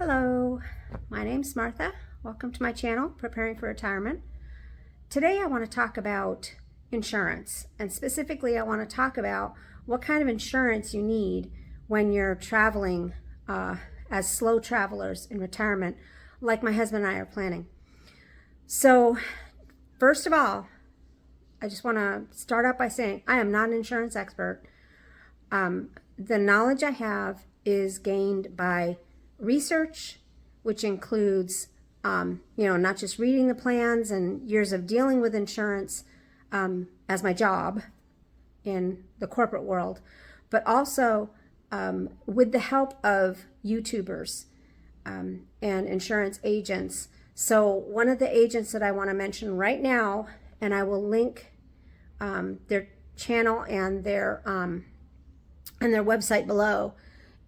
Hello, my name's Martha. Welcome to my channel, Preparing for Retirement. Today I want to talk about insurance, and specifically I want to talk about what kind of insurance you need when you're traveling as slow travelers in retirement, like my husband and I are planning. So first of all, I just want to start out by saying I am not an insurance expert. The knowledge I have is gained by research, which includes, not just reading the plans and years of dealing with insurance as my job in the corporate world, but also with the help of YouTubers and insurance agents. So one of the agents that I want to mention right now, and I will link their channel and their website below,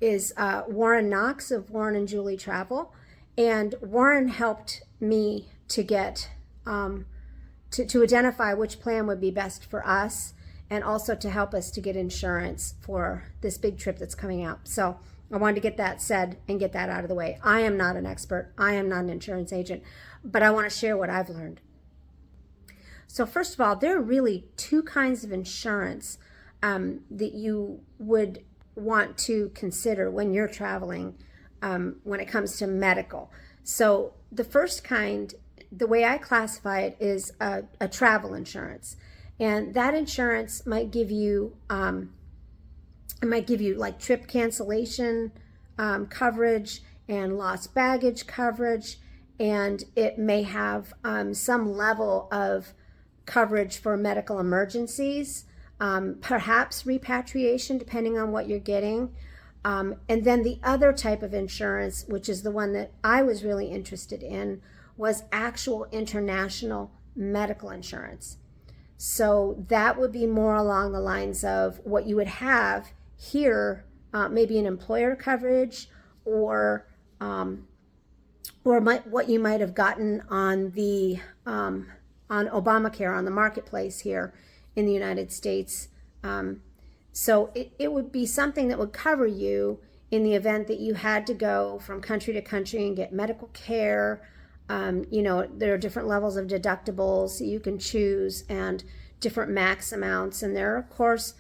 is Warren Knox of Warren and Julie Travel. And Warren helped me to get to identify which plan would be best for us, and also to help us to get insurance for this big trip that's coming out. So I wanted to get that said and get that out of the way. I am not an expert. I am not an insurance agent, but I want to share what I've learned. So first of all, there are really two kinds of insurance that you would want to consider when you're traveling when it comes to medical. So the first kind, the way I classify it, is a travel insurance, and that insurance might give you like trip cancellation coverage and lost baggage coverage, and it may have some level of coverage for medical emergencies, perhaps repatriation, depending on what you're getting. And then the other type of insurance, which is the one that I was really interested in, was actual international medical insurance. So that would be more along the lines of what you would have here, maybe an employer coverage, or what you might have gotten on the on Obamacare, on the marketplace here in the United States. So it would be something that would cover you in the event that you had to go from country to country and get medical care. There are different levels of deductibles that you can choose and different max amounts. And there are, of course,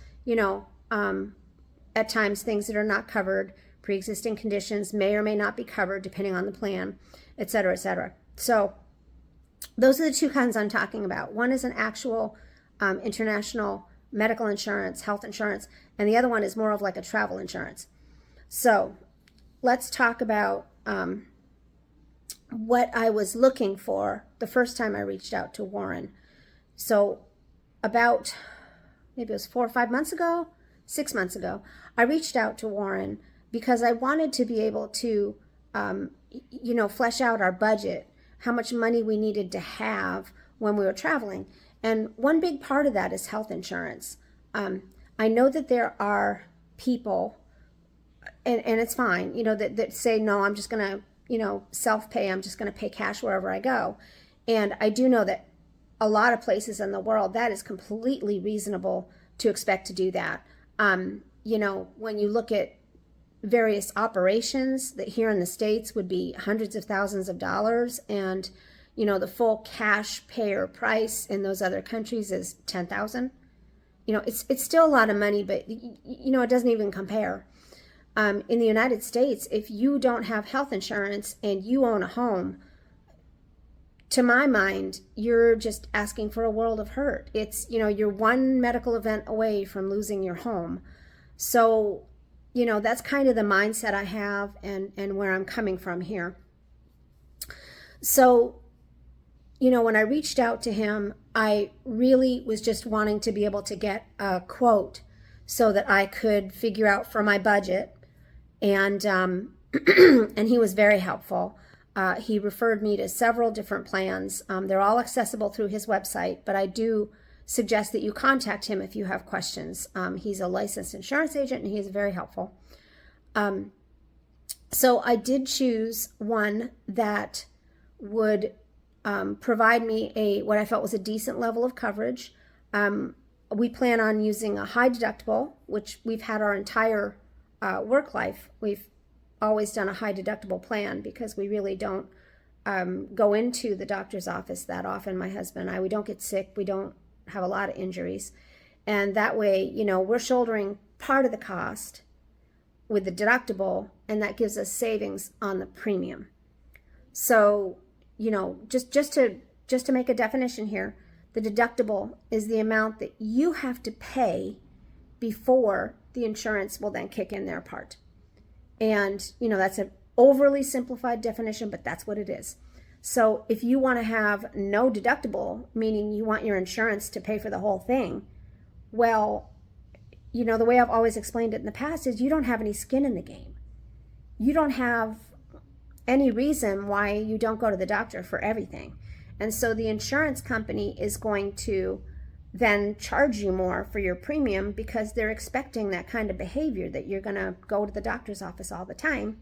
at times things that are not covered. Pre-existing conditions may or may not be covered depending on the plan, et cetera, et cetera. So those are the two kinds I'm talking about. One is an actual international medical insurance, health insurance, and the other one is more of like a travel insurance. So let's talk about what I was looking for the first time I reached out to Warren. So about, maybe it was 4 or 5 months ago, 6 months ago, I reached out to Warren because I wanted to be able to, flesh out our budget, how much money we needed to have when we were traveling. And one big part of that is health insurance. I know that there are people, and it's fine, that say, no, I'm just going to, self-pay. I'm just going to pay cash wherever I go. And I do know that a lot of places in the world, that is completely reasonable to expect to do that. When you look at various operations that here in the States would be hundreds of thousands of dollars, and the full cash payer price in those other countries is $10,000. It's still a lot of money, but it doesn't even compare. In the United States, if you don't have health insurance and you own a home, to my mind, you're just asking for a world of hurt. It's, you're one medical event away from losing your home. So, that's kind of the mindset I have and where I'm coming from here. So, when I reached out to him, I really was just wanting to be able to get a quote so that I could figure out for my budget. And and he was very helpful. He referred me to several different plans. They're all accessible through his website, but I do suggest that you contact him if you have questions. He's a licensed insurance agent, and he is very helpful. So I did choose one that would provide me what I felt was a decent level of coverage. We plan on using a high deductible, which we've had our entire work life. We've always done a high deductible plan because we really don't go into the doctor's office that often. My husband and I, we don't get sick. We don't have a lot of injuries. And that way, you know, we're shouldering part of the cost with the deductible, and that gives us savings on the premium. So, you know, just to make a definition here, the deductible is the amount that you have to pay before the insurance will then kick in their part. And, you know, that's an overly simplified definition, but that's what it is. So if you want to have no deductible, meaning you want your insurance to pay for the whole thing, well, you know, the way I've always explained it in the past is you don't have any skin in the game. You don't have any reason why you don't go to the doctor for everything. And so the insurance company is going to then charge you more for your premium because they're expecting that kind of behavior, that you're going to go to the doctor's office all the time.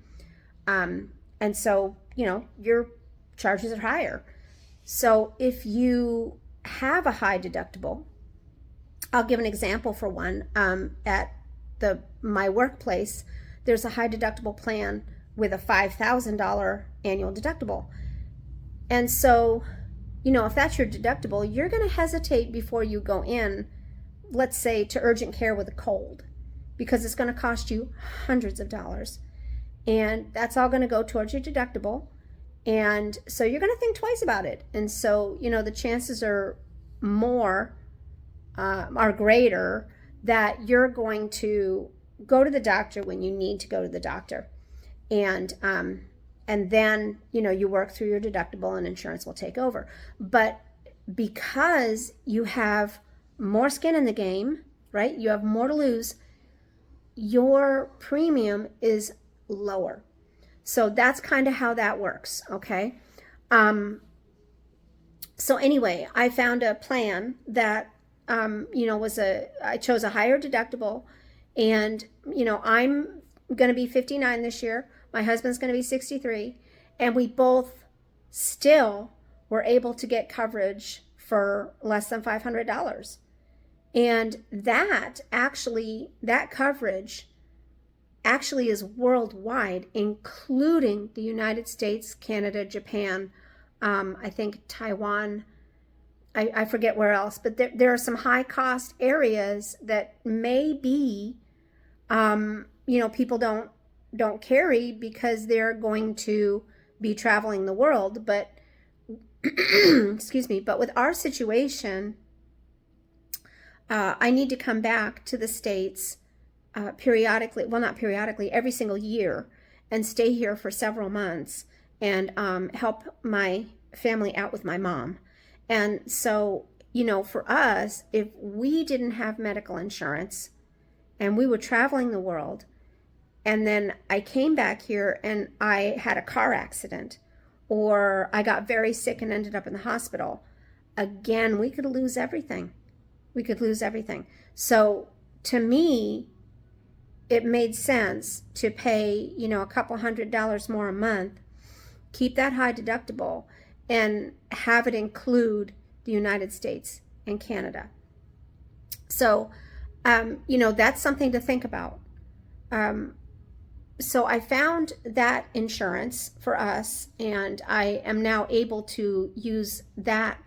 And so, you know, your charges are higher. So if you have a high deductible, I'll give an example for one. At my workplace, there's a high deductible plan with a $5,000 annual deductible. And so, you know, if that's your deductible, you're going to hesitate before you go in, let's say, to urgent care with a cold, because it's going to cost you hundreds of dollars. And that's all going to go towards your deductible. And so you're going to think twice about it. And so, you know, the chances are greater that you're going to go to the doctor when you need to go to the doctor. And then, you know, you work through your deductible and insurance will take over. But because you have more skin in the game, right? You have more to lose, your premium is lower. So that's kind of how that works, okay? So anyway, I found a plan that, you know, I chose a higher deductible, and, you know, I'm going to be 59 this year. My husband's going to be 63, and we both still were able to get coverage for less than $500. And that coverage actually is worldwide, including the United States, Canada, Japan, I think Taiwan, I forget where else, but there are some high cost areas that maybe, you know, people don't carry because they're going to be traveling the world. But excuse me, but with our situation, I need to come back to the States periodically, well, not periodically, every single year, and stay here for several months and help my family out with my mom. And so, you know, for us, if we didn't have medical insurance and we were traveling the world, and then I came back here and I had a car accident, or I got very sick and ended up in the hospital, again, we could lose everything. We could lose everything. So to me, it made sense to pay, you know, a couple $100 more a month, keep that high deductible, and have it include the United States and Canada. So, you know, that's something to think about. So I found that insurance for us, and I am now able to use that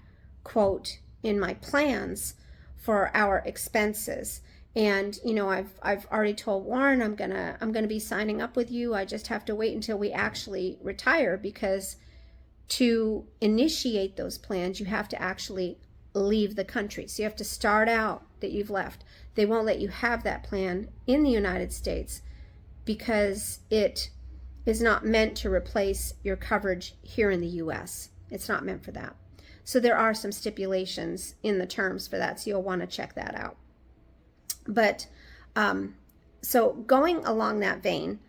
quote in my plans for our expenses. And, you know, I've already told Warren I'm gonna be signing up with you. I just have to wait until we actually retire, because to initiate those plans, you have to actually leave the country. So you have to start out that you've left. They won't let you have that plan in the United States because it is not meant to replace your coverage here in the US. It's not meant for that. So there are some stipulations in the terms for that, so you'll want to check that out. But so going along that vein,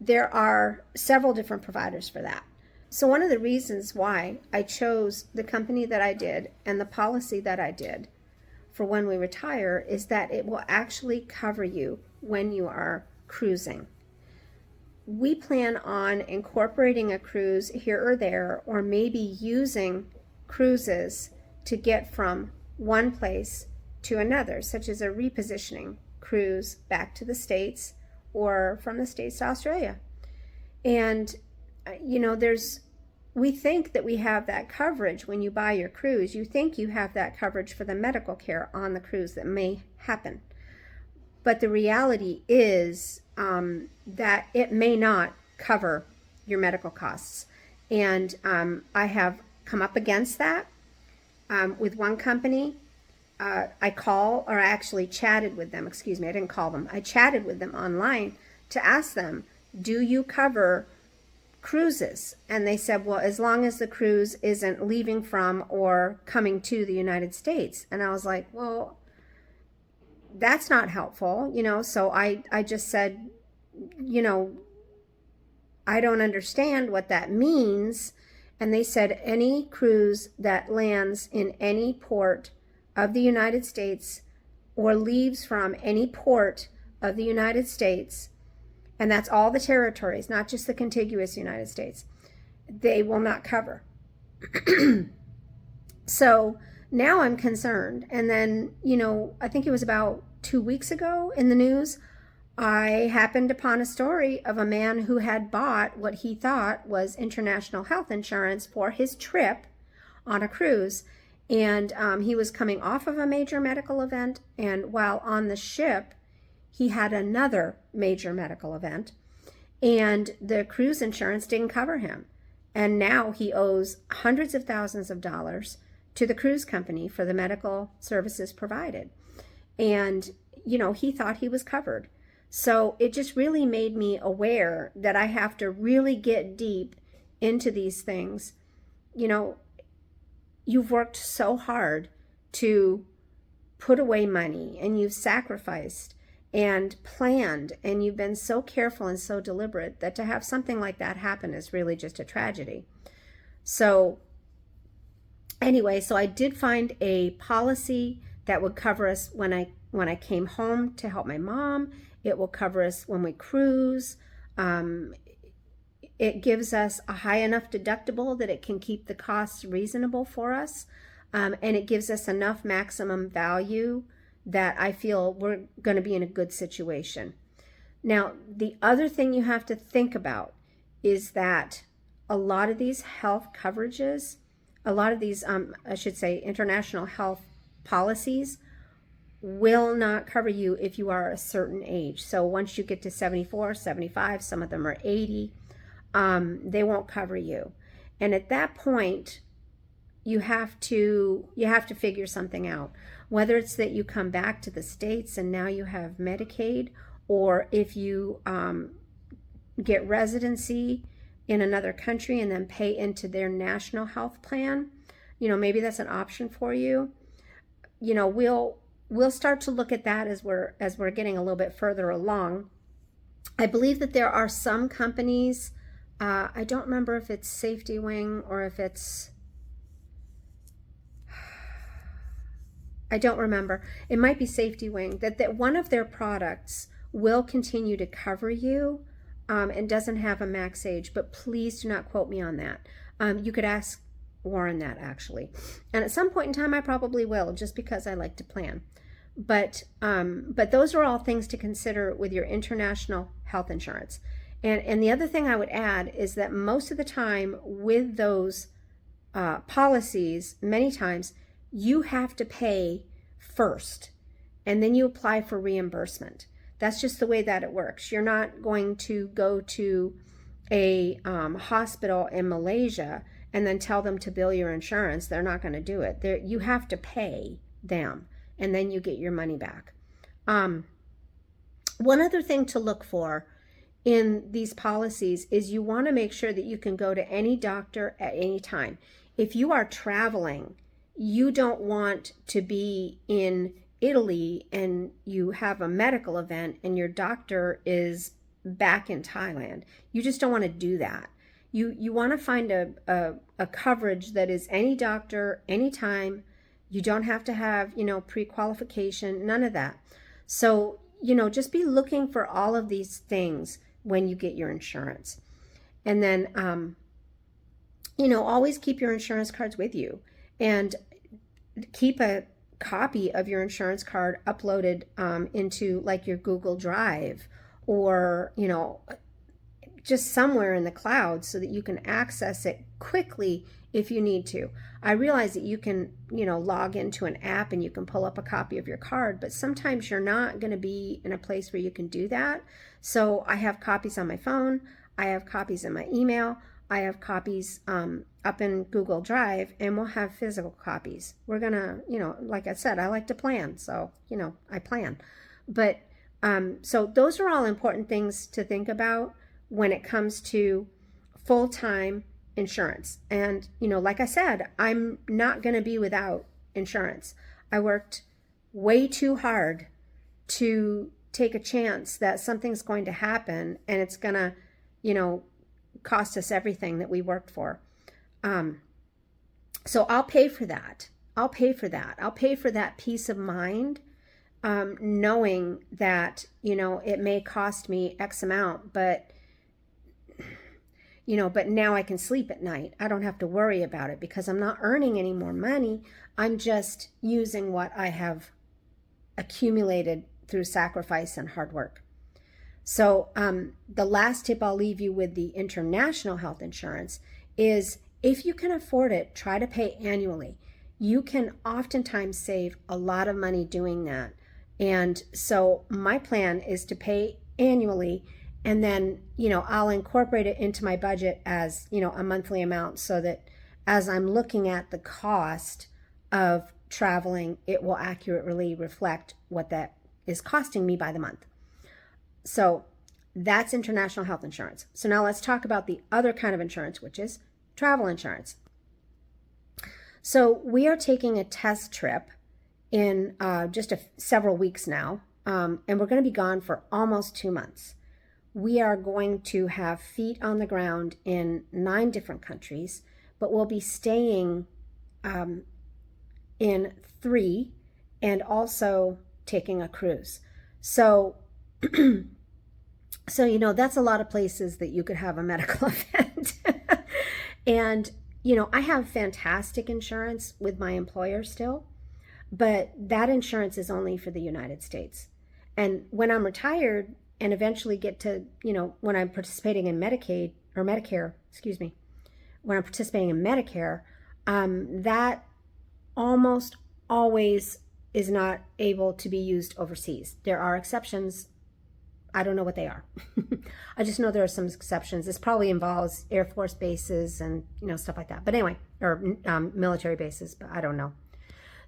there are several different providers for that. So one of the reasons why I chose the company that I did and the policy that I did for when we retire is that it will actually cover you when you are cruising. We plan on incorporating a cruise here or there, or maybe using cruises to get from one place to another, such as a repositioning cruise back to the States or from the States to Australia. And, we think that we have that coverage when you buy your cruise. You think you have that coverage for the medical care on the cruise that may happen. But the reality is that it may not cover your medical costs. And I have come up against that with one company. I actually chatted with them, excuse me, I didn't call them. I chatted with them online to ask them, do you cover cruises? And they said, well, as long as the cruise isn't leaving from or coming to the United States. And I was like, well, that's not helpful, so I just said, I don't understand what that means. And they said any cruise that lands in any port of the United States or leaves from any port of the United States, and that's all the territories, not just the contiguous United States, they will not cover. So now I'm concerned. And then, I think it was about 2 weeks ago in the news, I happened upon a story of a man who had bought what he thought was international health insurance for his trip on a cruise. And he was coming off of a major medical event. And while on the ship, he had another major medical event. And the cruise insurance didn't cover him. And now he owes hundreds of thousands of dollars to the cruise company for the medical services provided. And, he thought he was covered. So it just really made me aware that I have to really get deep into these things. You've worked so hard to put away money, and you've sacrificed and planned, and you've been so careful and so deliberate that to have something like that happen is really just a tragedy. So anyway, so I did find a policy that would cover us when I came home to help my mom. It will cover us when we cruise. It gives us a high enough deductible that it can keep the costs reasonable for us. And it gives us enough maximum value that I feel we're going to be in a good situation. Now, the other thing you have to think about is that a lot of these health coverages, a lot of these, international health policies will not cover you if you are a certain age. So once you get to 74, 75, some of them are 80, they won't cover you. And at that point, you have to figure something out. Whether it's that you come back to the States and now you have Medicaid, or if you get residency in another country and then pay into their national health plan, maybe that's an option for you. We'll start to look at that as we're getting a little bit further along. I believe that there are some companies, I don't remember if it's Safety Wing or if it's, I don't remember. It might be Safety Wing, that one of their products will continue to cover you and doesn't have a max age, but please do not quote me on that. You could ask Warren that, actually. And at some point in time, I probably will, just because I like to plan. But those are all things to consider with your international health insurance. And the other thing I would add is that most of the time with those policies, many times, you have to pay first, and then you apply for reimbursement. That's just the way that it works. You're not going to go to a hospital in Malaysia and then tell them to bill your insurance. They're not going to do it. You have to pay them, and then you get your money back. One other thing to look for in these policies is you want to make sure that you can go to any doctor at any time. If you are traveling, you don't want to be in Italy and you have a medical event and your doctor is back in Thailand. You just don't want to do that. You want to find a coverage that is any doctor, anytime. You don't have to have, pre-qualification, none of that. So, just be looking for all of these things when you get your insurance. And then, always keep your insurance cards with you. And keep a copy of your insurance card uploaded into like your Google Drive, or just somewhere in the cloud so that you can access it quickly if you need to. I realize that you can, log into an app and you can pull up a copy of your card, but sometimes you're not going to be in a place where you can do that. So I have copies on my phone. I have copies in my email. I have copies up in Google Drive, and we'll have physical copies. We're going to, like I said, I like to plan. So, I plan. But so those are all important things to think about when it comes to full-time insurance. And, like I said, I'm not going to be without insurance. I worked way too hard to take a chance that something's going to happen and it's going to, cost us everything that we worked for. So I'll pay for that. I'll pay for that peace of mind, knowing that, it may cost me X amount, but now I can sleep at night. I don't have to worry about it because I'm not earning any more money. I'm just using what I have accumulated through sacrifice and hard work. So the last tip I'll leave you with the international health insurance is, if you can afford it, try to pay annually. You can oftentimes save a lot of money doing that. And so my plan is to pay annually, and then, I'll incorporate it into my budget as, a monthly amount, so that as I'm looking at the cost of traveling, it will accurately reflect what that is costing me by the month. So that's international health insurance. So now let's talk about the other kind of insurance, which is travel insurance. So we are taking a test trip in just several weeks now, and we're going to be gone for almost 2 months. We are going to have feet on the ground in 9 different countries, but we'll be staying in 3 and also taking a cruise. So, that's a lot of places that you could have a medical event. And, I have fantastic insurance with my employer still, but that insurance is only for the United States. And when I'm retired and eventually get to, when I'm participating in Medicaid or Medicare, when I'm participating in Medicare, that almost always is not able to be used overseas. There are exceptions. I don't know what they are. I just know there are some exceptions. This probably involves Air Force bases and, stuff like that. But anyway, or military bases, but I don't know.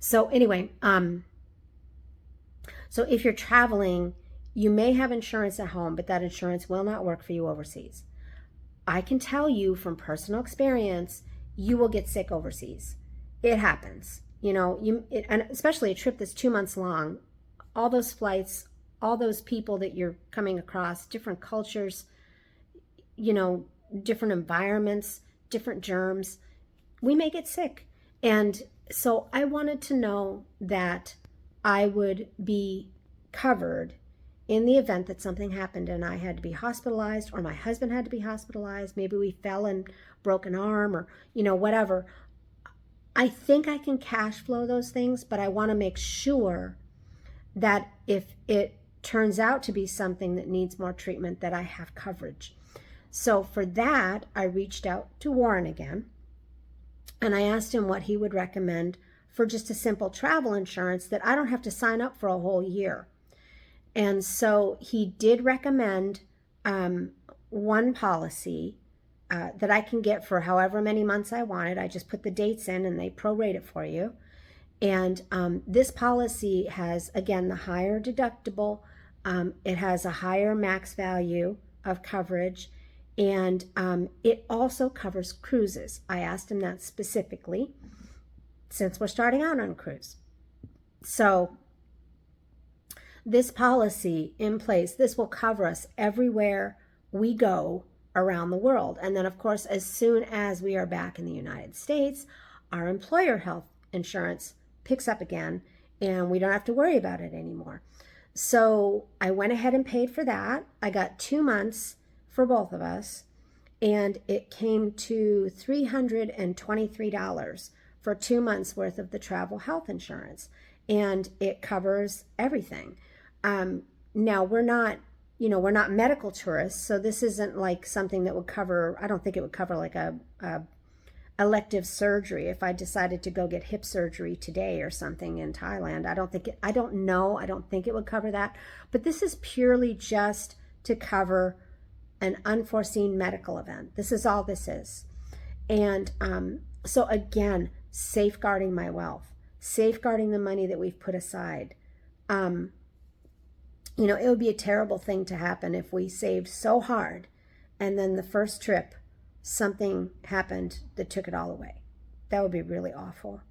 So anyway, so if you're traveling, you may have insurance at home, but that insurance will not work for you overseas. I can tell you from personal experience, you will get sick overseas. It happens. And especially a trip that's 2 months long, all those flights, all those people that you're coming across, different cultures, different environments, different germs, we may get sick. And so I wanted to know that I would be covered in the event that something happened and I had to be hospitalized, or my husband had to be hospitalized. Maybe we fell and broke an arm, or, whatever. I think I can cash flow those things, but I want to make sure that if it turns out to be something that needs more treatment, that I have coverage. So for that, I reached out to Warren again, and I asked him what he would recommend for just a simple travel insurance that I don't have to sign up for a whole year. And so he did recommend one policy that I can get for however many months I wanted. I just put the dates in and they prorate it for you. And this policy has, again, the higher deductible. It has a higher max value of coverage, and it also covers cruises. I asked him that specifically since we're starting out on a cruise. So this policy in place, this will cover us everywhere we go around the world. And then, of course, as soon as we are back in the United States, our employer health insurance picks up again, and we don't have to worry about it anymore. So I went ahead and paid for that. I got 2 months for both of us, and it came to $323 for 2 months worth of the travel health insurance, and it covers everything. Now, we're not we're not medical tourists, so this isn't like something that would cover, I don't think it would cover like a elective surgery if I decided to go get hip surgery today or something in Thailand. I don't think it, I don't know, I don't think it would cover that. But this is purely just to cover an unforeseen medical event. This is all this is. And so again, safeguarding my wealth, safeguarding the money that we've put aside. It would be a terrible thing to happen if we saved so hard and then the first trip something happened that took it all away. That would be really awful.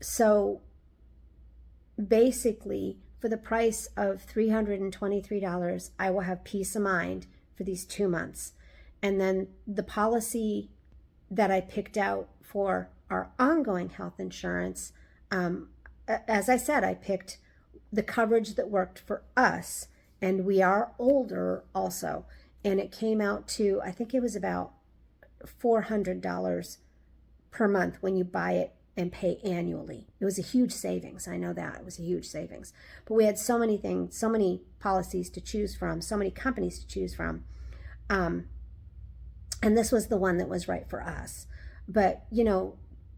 So basically, for the price of $323, I will have peace of mind for these 2 months. And then the policy that I picked out for our ongoing health insurance, as I said, I picked the coverage that worked for us, and we are older also. And it came out to, I think it was about $400 per month when you buy it and pay annually. It was a huge savings. I know that. It was a huge savings. But we had so many things, so many policies to choose from, so many companies to choose from. And this was the one that was right for us. But,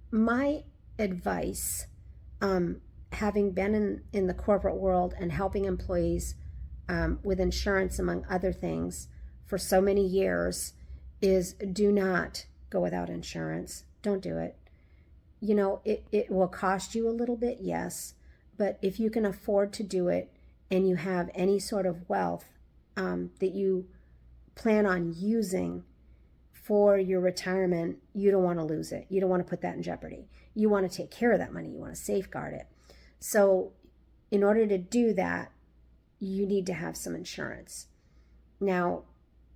my advice, having been in the corporate world and helping employees with insurance, among other things, for so many years, is do not go without insurance. Don't do it. It will cost you a little bit, yes, but if you can afford to do it and you have any sort of wealth that you plan on using for your retirement, you don't want to lose it. You don't want to put that in jeopardy. You want to take care of that money. You want to safeguard it. So in order to do that, you need to have some insurance. Now,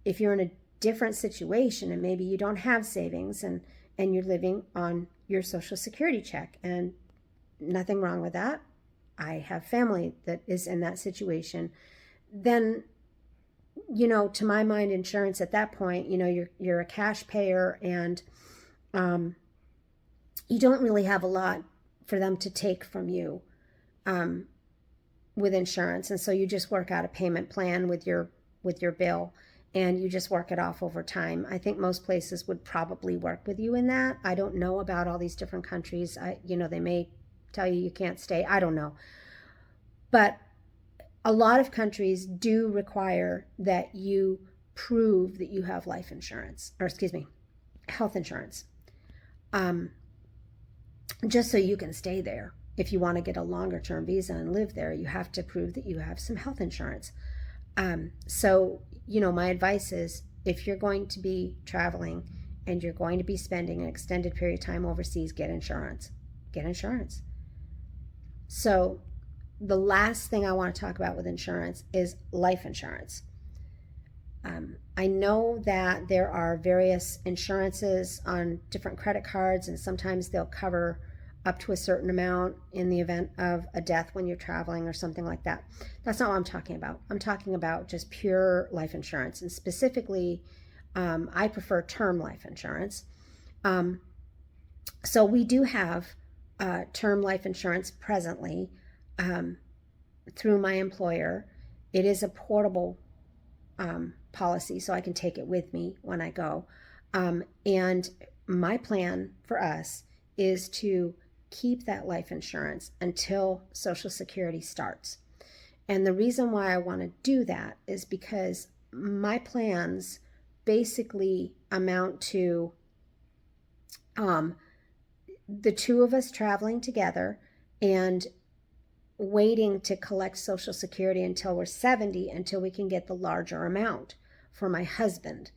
if you're in a different situation and maybe you don't have savings and you're living on your Social Security check, and nothing wrong with that. I have family that is in that situation. Then, to my mind, insurance at that point, you're a cash payer, and you don't really have a lot for them to take from you with insurance. And so you just work out a payment plan with your bill, and you just work it off over time. I think most places would probably work with you in that. I don't know about all these different countries. They may tell you can't stay. I don't know. But a lot of countries do require that you prove that you have health insurance, just so you can stay there. If you want to get a longer term visa and live there, you have to prove that you have some health insurance. So, my advice is, if you're going to be traveling and you're going to be spending an extended period of time overseas, get insurance. Get insurance. So the last thing I want to talk about with insurance is life insurance. I know that there are various insurances on different credit cards, and sometimes they'll cover up to a certain amount in the event of a death when you're traveling or something like that. That's not what I'm talking about. I'm talking about just pure life insurance, and specifically, I prefer term life insurance. So we do have term life insurance presently through my employer. It is a portable policy, so I can take it with me when I go. And my plan for us is to keep that life insurance until Social Security starts. And the reason why I want to do that is because my plans basically amount to the two of us traveling together and waiting to collect Social Security until we're 70, until we can get the larger amount for my husband,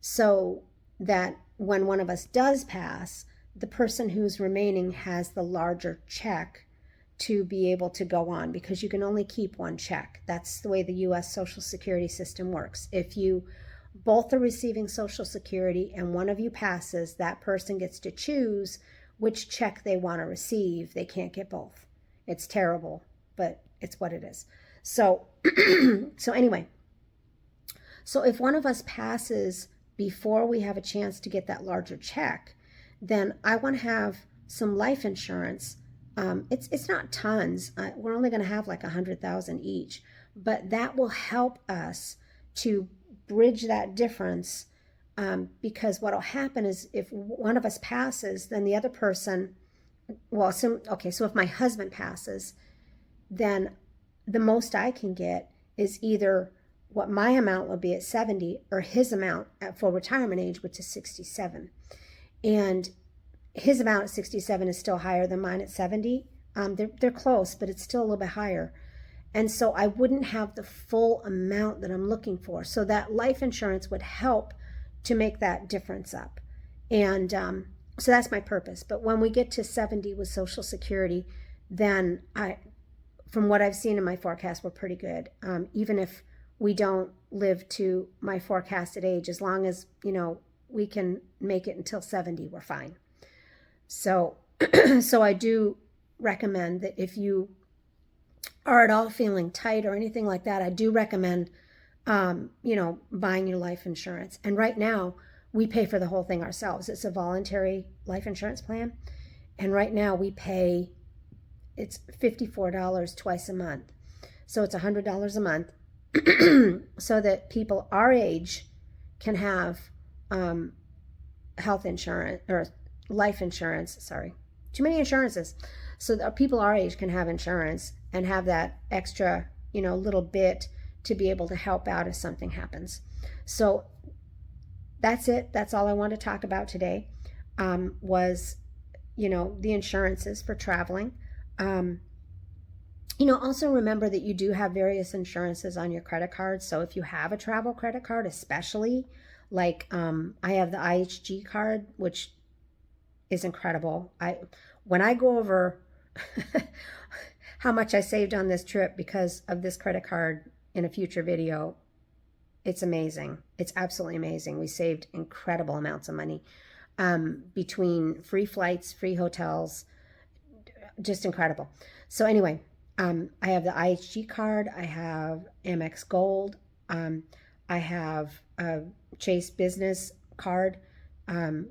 so that when one of us does pass, the person who's remaining has the larger check to be able to go on, because you can only keep one check. That's the way the U.S. Social Security system works. If you both are receiving Social Security and one of you passes, that person gets to choose which check they want to receive. They can't get both. It's terrible, but it's what it is. So, anyway, so if one of us passes before we have a chance to get that larger check, then I want to have some life insurance. It's not tons. We're only going to have like 100,000 each, but that will help us to bridge that difference, because what will happen is if one of us passes, then the other person, so if my husband passes, then the most I can get is either what my amount will be at 70 or his amount at full retirement age, which is 67. And his amount at 67 is still higher than mine at 70. They're close, but it's still a little bit higher. And so I wouldn't have the full amount that I'm looking for. So that life insurance would help to make that difference up. And so that's my purpose. But when we get to 70 with Social Security, then from what I've seen in my forecast, we're pretty good. Even if we don't live to my forecasted age, as long as, we can make it until 70, we're fine. So, so I do recommend that if you are at all feeling tight or anything like that, I do recommend, buying your life insurance. And right now, we pay for the whole thing ourselves. It's a voluntary life insurance plan. And right now we pay, it's $54 twice a month. So it's $100 a month so that people our age can have health insurance or life insurance. Sorry, too many insurances. So that people our age can have insurance and have that extra, little bit to be able to help out if something happens. So that's it. That's all I want to talk about today, was, the insurances for traveling. Also remember that you do have various insurances on your credit card. So if you have a travel credit card, especially like I have the IHG card, which is incredible. When I go over how much I saved on this trip because of this credit card in a future video, it's amazing. It's absolutely amazing. We saved incredible amounts of money between free flights, free hotels, just incredible. So anyway, I have the IHG card. I have Amex Gold. I have a Chase Business card,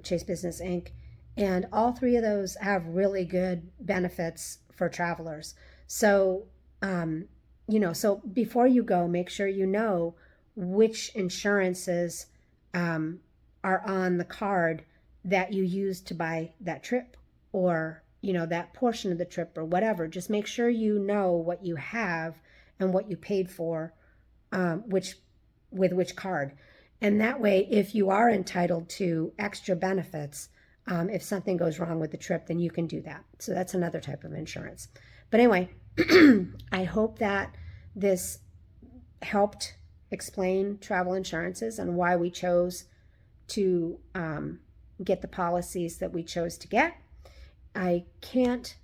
Chase Business Inc. And all three of those have really good benefits for travelers. So, so before you go, make sure you know which insurances are on the card that you use to buy that trip or, that portion of the trip or whatever. Just make sure you know what you have and what you paid for, with which card. And that way, if you are entitled to extra benefits, if something goes wrong with the trip, then you can do that. So that's another type of insurance. But anyway, I hope that this helped explain travel insurances and why we chose to get the policies that we chose to get. I can't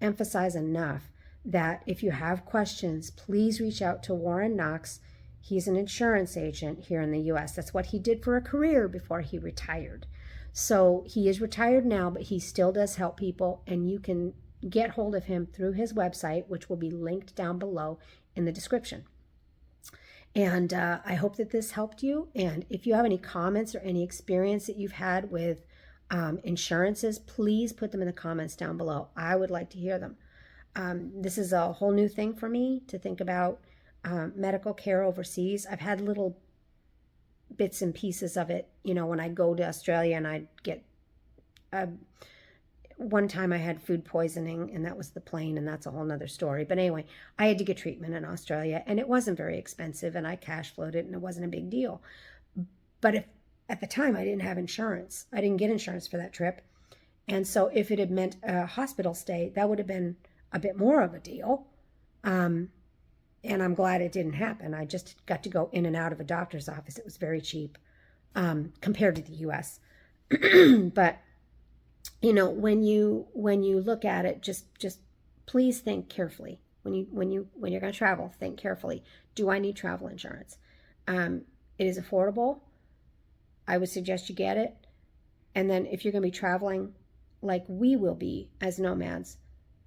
emphasize enough that if you have questions, please reach out to Warren Knox. He's an insurance agent here in the U.S. That's what he did for a career before he retired. So he is retired now, but he still does help people, and you can get hold of him through his website, which will be linked down below in the description. And I hope that this helped you. And if you have any comments or any experience that you've had with insurances, please put them in the comments down below. I would like to hear them. This is a whole new thing for me to think about medical care overseas. I've had little bits and pieces of it, when I go to Australia and I'd get, one time I had food poisoning and that was the plane, and that's a whole nother story. But anyway, I had to get treatment in Australia and it wasn't very expensive and I cash flowed it and it wasn't a big deal. But if at the time I didn't have insurance, I didn't get insurance for that trip. And so if it had meant a hospital stay, that would have been a bit more of a deal. And I'm glad it didn't happen. I just got to go in and out of a doctor's office. It was very cheap compared to the U.S. But, when you look at it, just please think carefully. When you're going to travel, think carefully. Do I need travel insurance? It is affordable. I would suggest you get it. And then if you're going to be traveling like we will be as nomads,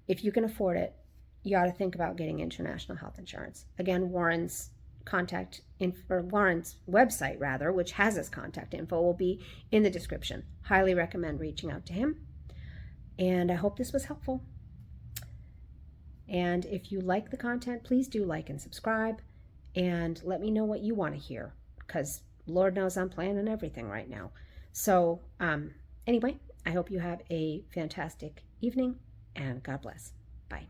if you can afford it, you ought to think about getting international health insurance. Again, Warren's website rather, which has his contact info, will be in the description. Highly recommend reaching out to him. And I hope this was helpful. And if you like the content, please do like and subscribe. and let me know what you want to hear, because Lord knows I'm planning everything right now. So anyway, I hope you have a fantastic evening, and God bless. Bye.